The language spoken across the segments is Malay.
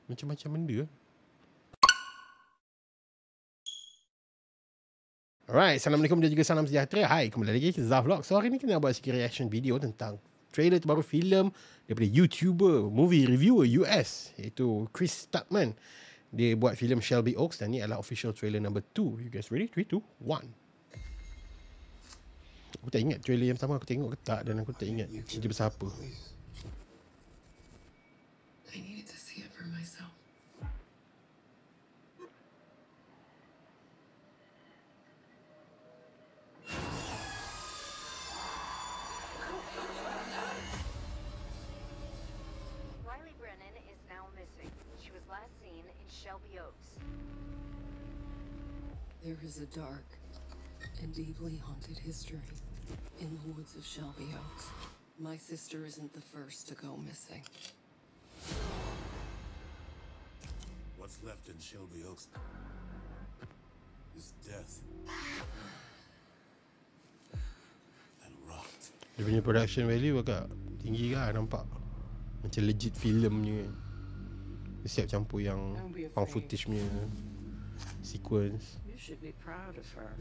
Macam-macam benda. Alright, Assalamualaikum dan juga salam sejahtera. Hai, kembali lagi ke Zah Vlog. So hari ni kita nak buat sikit reaction video tentang trailer terbaru filem daripada YouTuber, movie reviewer US, iaitu Chris Tuckman. Dia buat filem Shelby Oaks dan ni adalah official trailer number 2. You guys ready? 3, 2, 1. Aku tak ingat trailer yang pertama aku tengok ke tak, dan aku tak ingat cerita pasal apa. I needed to see it for myself. Riley Brennan is now missing. She was last seen in Shelby Oaks. There is a dark and deeply haunted history in the woods of Shelby Oaks. My sister isn't the first to go missing. What's left in Shelby Oaks is death and rot. Dia punya production value agak tinggi kan, nampak macam legit filmnya. Dia siap campur yang found footage punya sequence. You should be proud of her.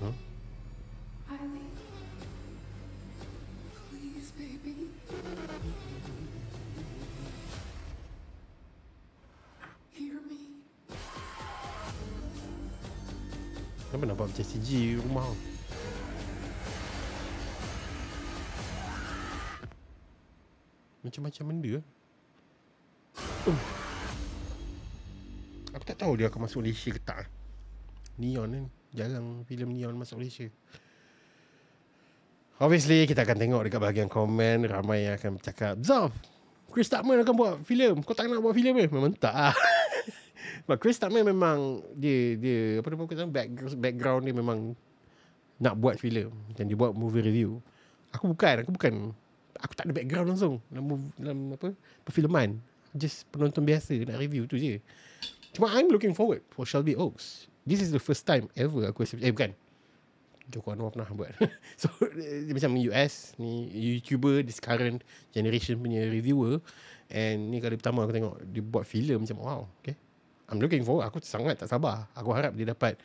Huh? Riley. Please, baby. Hear me. Kenapa nampak macam CG rumah? Macam-macam benda. Aku tak tahu dia akan masuk Malaysia ke tak. Neon kan, jarang filem neon masuk Malaysia. Obviously kita akan tengok dekat bahagian komen, ramai yang akan bercakap, Zaf, Chris Tuckman akan buat filem, kau tak nak buat filem ke? Memang tak lah. But Chris Tuckman memang dia apa nama kata, background dia memang nak buat filem dan dia buat movie review. Aku tak ada background langsung dalam apa, perfilman. Just penonton biasa nak review tu je. Cuma I'm looking forward for Shelby Oaks. This is the first time ever aku bukan, Joko Anwar pernah buat. So dia macam US ni, YouTuber this current generation punya reviewer, and ni kali pertama aku tengok dia buat filem macam wow, okay. I'm looking forward. Aku sangat tak sabar. Aku harap dia dapat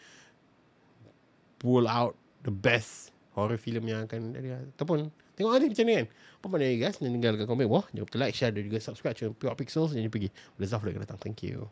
pull out the best horror film yang akan ada. Ataupun tengok nanti macam ni kan. Apa mana guys, dan tinggalkan komen bawah. Jangan lupa like, share dan juga subscribe channel Pure Pixels. Jangan lupa pergi Zaf Vlog yang datang. Thank you.